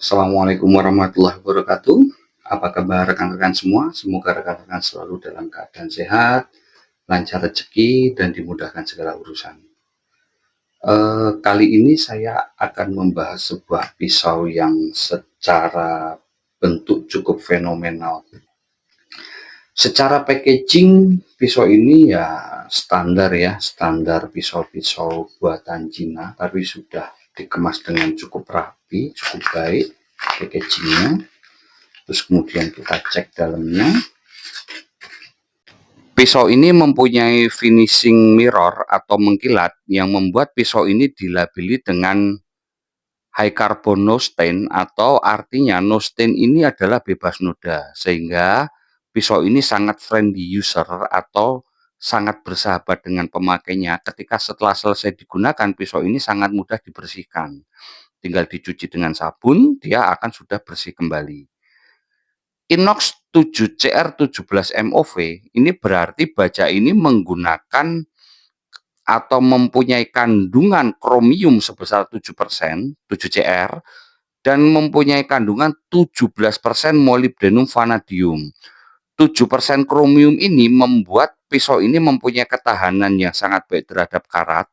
Assalamualaikum warahmatullahi wabarakatuh. Apa kabar rekan-rekan semua? Semoga rekan-rekan selalu dalam keadaan sehat, lancar rezeki, dan dimudahkan segala urusan. Kali ini saya akan membahas sebuah pisau yang secara bentuk cukup fenomenal. Secara packaging, pisau ini ya standar pisau-pisau buatan Cina, tapi sudah dikemas dengan cukup rapi, cukup baik packagingnya. Terus kemudian kita cek dalamnya. Pisau ini mempunyai finishing mirror atau mengkilat yang membuat pisau ini dilabeli dengan high carbon no stain, atau artinya no stain ini adalah bebas noda, sehingga pisau ini sangat friendly user atau sangat bersahabat dengan pemakainya. Ketika setelah selesai digunakan, pisau ini sangat mudah dibersihkan. Tinggal dicuci dengan sabun, dia akan sudah bersih kembali. Inox 7CR17 MOV ini berarti baja ini menggunakan atau mempunyai kandungan kromium sebesar 7%, 7CR, dan mempunyai kandungan 17% molybdenum vanadium. 7% kromium ini membuat pisau ini mempunyai ketahanan yang sangat baik terhadap karat,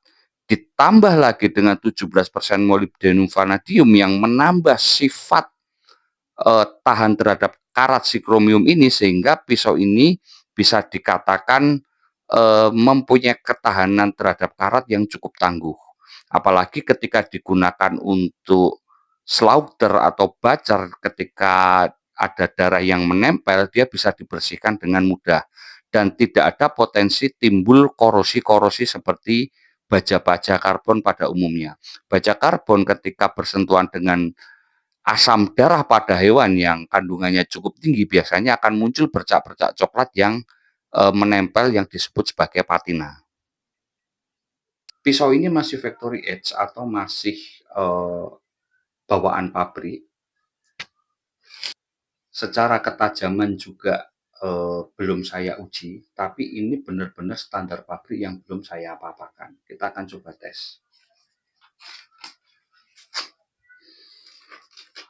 ditambah lagi dengan 17% molybdenum vanadium yang menambah sifat tahan terhadap karat si kromium ini, sehingga pisau ini bisa dikatakan mempunyai ketahanan terhadap karat yang cukup tangguh. Apalagi ketika digunakan untuk slaughter atau bacar, ketika ada darah yang menempel, dia bisa dibersihkan dengan mudah dan tidak ada potensi timbul korosi-korosi seperti baja-baja karbon pada umumnya. Baja karbon ketika bersentuhan dengan asam darah pada hewan yang kandungannya cukup tinggi, biasanya akan muncul bercak-bercak coklat yang menempel, yang disebut sebagai patina. Pisau ini masih factory age atau masih bawaan pabrik. Secara ketajaman juga belum saya uji, tapi ini benar-benar standar pabrik yang belum saya apa-apakan. Kita akan coba tes.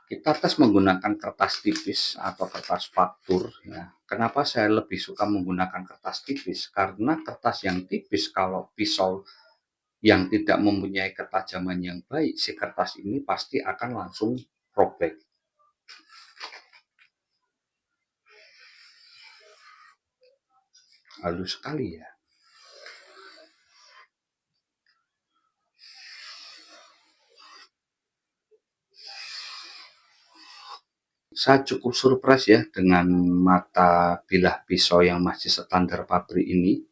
Kita tes menggunakan kertas tipis atau kertas faktur. Ya. Kenapa saya lebih suka menggunakan kertas tipis? Karena kertas yang tipis, kalau pisau yang tidak mempunyai ketajaman yang baik, si kertas ini pasti akan langsung robek. Halus sekali ya. Saya cukup surprise ya dengan mata bilah pisau yang masih standar pabrik ini.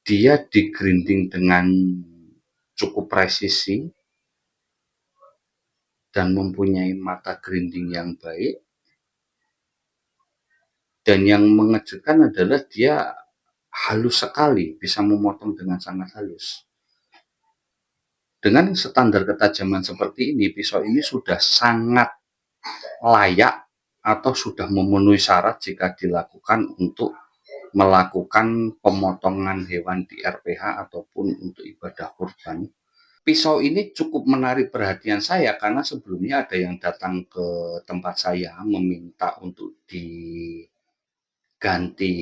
Dia digrinding dengan cukup presisi dan mempunyai mata grinding yang baik. Dan yang mengejutkan adalah dia halus sekali, bisa memotong dengan sangat halus. Dengan standar ketajaman seperti ini, pisau ini sudah sangat layak atau sudah memenuhi syarat jika dilakukan untuk melakukan pemotongan hewan di RPH ataupun untuk ibadah kurban. Pisau ini cukup menarik perhatian saya karena sebelumnya ada yang datang ke tempat saya meminta untuk diganti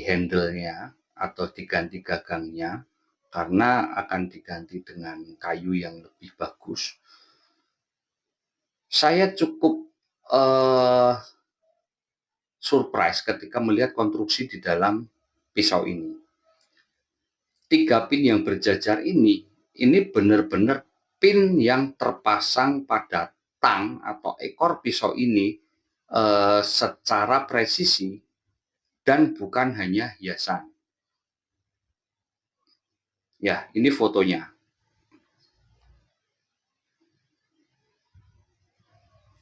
handle-nya atau diganti gagangnya karena akan diganti dengan kayu yang lebih bagus. Saya cukup surprise ketika melihat konstruksi di dalam pisau ini. 3 pin yang berjajar ini benar-benar pin yang terpasang pada tang atau ekor pisau ini secara presisi dan bukan hanya hiasan. Ya, ini fotonya.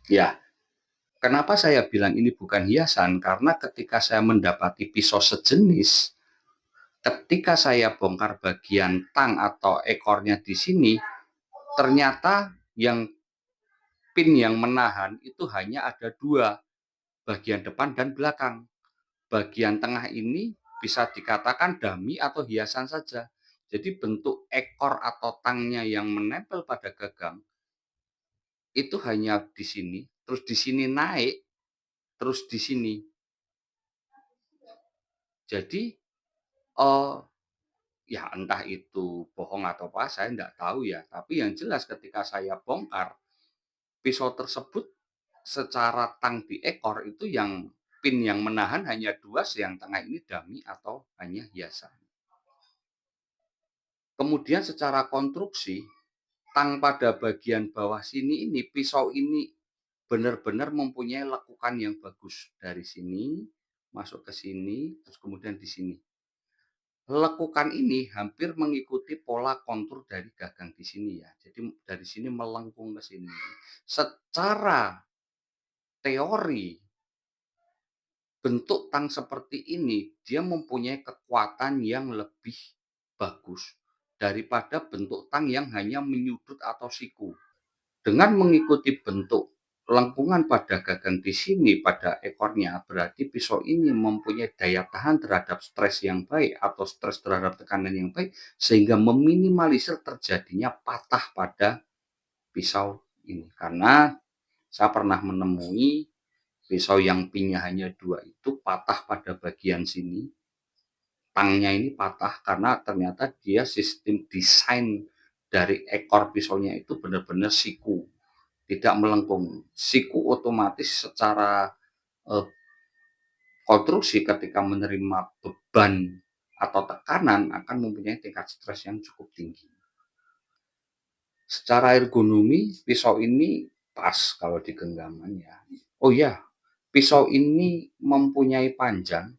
Ya, kenapa saya bilang ini bukan hiasan? Karena ketika saya mendapati pisau sejenis, ketika saya bongkar bagian tang atau ekornya di sini, ternyata yang pin yang menahan itu hanya ada 2, bagian depan dan belakang. Bagian tengah ini bisa dikatakan dummy atau hiasan saja. Jadi bentuk ekor atau tangnya yang menempel pada gagang itu hanya di sini, terus di sini naik, terus di sini. Jadi, eee, ya entah itu bohong atau apa saya nggak tahu ya, tapi yang jelas ketika saya bongkar, pisau tersebut secara tang di ekor itu yang pin yang menahan hanya 2, yang tengah ini dummy atau hanya hiasan. Kemudian secara konstruksi, tang pada bagian bawah sini ini, pisau ini benar-benar mempunyai lekukan yang bagus. Dari sini, masuk ke sini, terus kemudian di sini. Lekukan ini hampir mengikuti pola kontur dari gagang di sini ya. Jadi dari sini melengkung ke sini. Secara teori, bentuk tang seperti ini, dia mempunyai kekuatan yang lebih bagus daripada bentuk tang yang hanya menyudut atau siku. Dengan mengikuti bentuk lengkungan pada gagang di sini pada ekornya, berarti pisau ini mempunyai daya tahan terhadap stres yang baik atau stres terhadap tekanan yang baik, sehingga meminimalisir terjadinya patah pada pisau ini. Karena saya pernah menemui pisau yang pinnya hanya 2 itu patah pada bagian sini, tangnya ini patah karena ternyata dia sistem desain dari ekor pisaunya itu benar-benar siku, tidak melengkung. Siku otomatis secara konstruksi ketika menerima beban atau tekanan akan mempunyai tingkat stres yang cukup tinggi. Secara ergonomi, pisau ini pas kalau di genggaman ya. Oh ya, pisau ini mempunyai panjang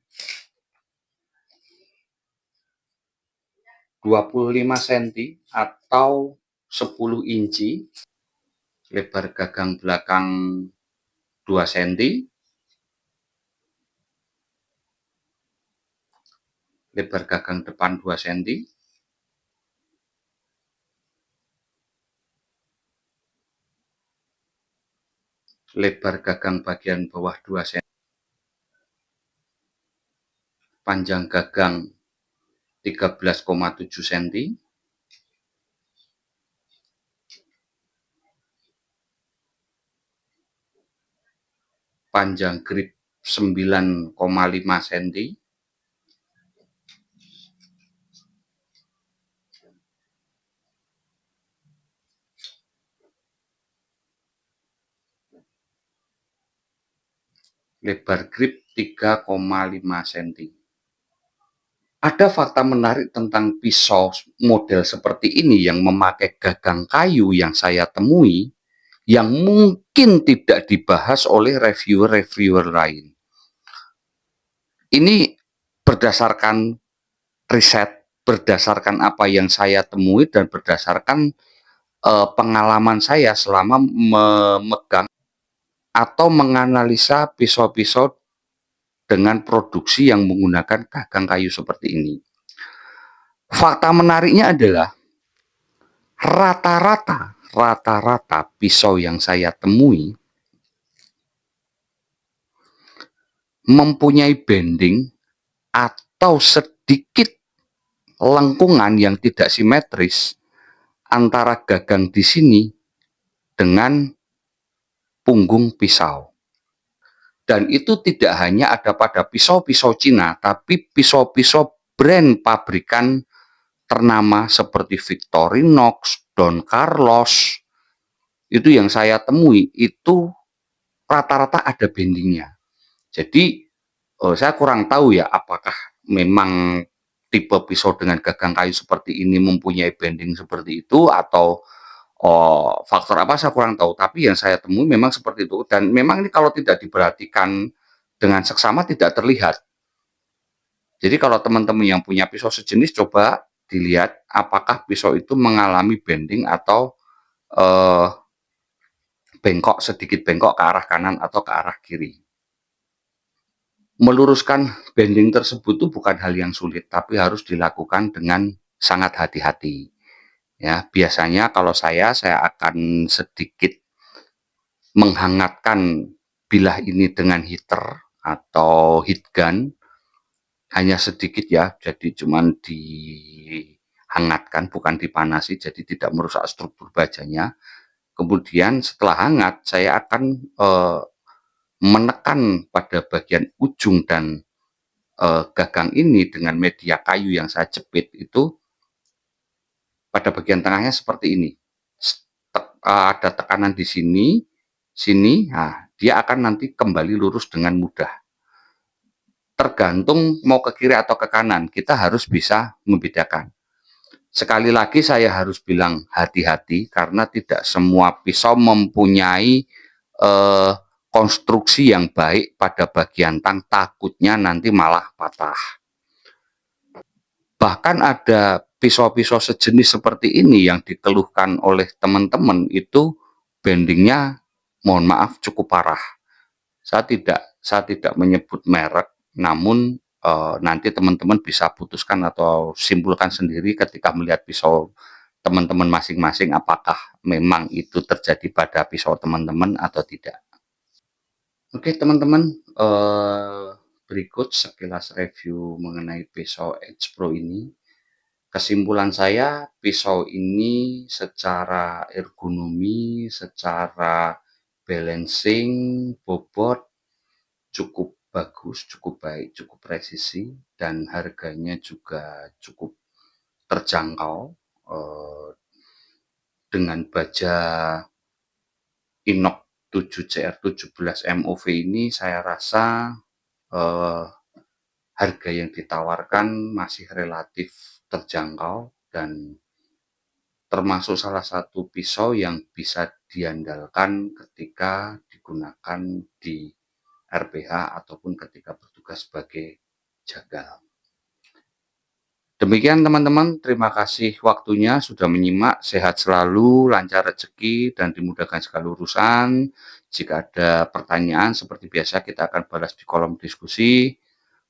25 cm atau 10 inci, lebar gagang belakang 2 cm, lebar gagang depan 2 cm, lebar gagang bagian bawah 2 cm, panjang gagang 13,7 cm, panjang grip 9,5 cm, lebar grip 3,5 cm. Ada fakta menarik tentang pisau model seperti ini yang memakai gagang kayu yang saya temui, yang mungkin tidak dibahas oleh reviewer-reviewer lain. Ini berdasarkan riset, berdasarkan apa yang saya temui, dan berdasarkan pengalaman saya selama memegang atau menganalisa pisau-pisau dengan produksi yang menggunakan gagang kayu seperti ini. Fakta menariknya adalah rata-rata pisau yang saya temui mempunyai bending atau sedikit lengkungan yang tidak simetris antara gagang di sini dengan punggung pisau. Dan itu tidak hanya ada pada pisau-pisau Cina, tapi pisau-pisau brand pabrikan ternama seperti Victorinox, Don Carlos, itu yang saya temui, itu rata-rata ada bendingnya. Jadi saya kurang tahu ya, apakah memang tipe pisau dengan gagang kayu seperti ini mempunyai bending seperti itu, atau faktor apa saya kurang tahu. Tapi yang saya temui memang seperti itu, dan memang ini kalau tidak diperhatikan dengan seksama tidak terlihat. Jadi kalau teman-teman yang punya pisau sejenis, coba dilihat apakah pisau itu mengalami bending atau bengkok, sedikit bengkok ke arah kanan atau ke arah kiri. Meluruskan bending tersebut itu bukan hal yang sulit, tapi harus dilakukan dengan sangat hati-hati. Ya, biasanya kalau saya akan sedikit menghangatkan bilah ini dengan heater atau heat gun, hanya sedikit ya, jadi cuman dihangatkan, bukan dipanasi, jadi tidak merusak struktur bajanya. Kemudian setelah hangat, saya akan menekan pada bagian ujung dan gagang ini dengan media kayu yang saya jepit itu pada bagian tengahnya seperti ini. Ada tekanan di sini, sini, nah, dia akan nanti kembali lurus dengan mudah. Tergantung mau ke kiri atau ke kanan, kita harus bisa membedakan. Sekali lagi saya harus bilang hati-hati karena tidak semua pisau mempunyai eh, konstruksi yang baik pada bagian tang, takutnya nanti malah patah. Bahkan ada pisau-pisau sejenis seperti ini yang dikeluhkan oleh teman-teman itu bendingnya mohon maaf cukup parah. Saya tidak menyebut merek, namun nanti teman-teman bisa putuskan atau simpulkan sendiri ketika melihat pisau teman-teman masing-masing apakah memang itu terjadi pada pisau teman-teman atau tidak. Oke teman-teman, berikut sekilas review mengenai pisau Edge Pro ini. Kesimpulan saya, pisau ini secara ergonomi, secara balancing, bobot cukup bagus, cukup baik, cukup presisi, dan harganya juga cukup terjangkau. Dengan baja Inox 7CR17 MOV ini saya rasa harga yang ditawarkan masih relatif terjangkau dan termasuk salah satu pisau yang bisa diandalkan ketika digunakan di RPH ataupun ketika bertugas sebagai jagal. Demikian teman-teman, terima kasih waktunya sudah menyimak, sehat selalu, lancar rezeki, dan dimudahkan segala urusan. Jika ada pertanyaan, seperti biasa kita akan balas di kolom diskusi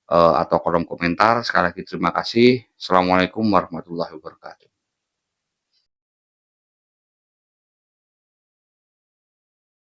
atau kolom komentar. Sekali lagi terima kasih. Assalamualaikum warahmatullahi wabarakatuh.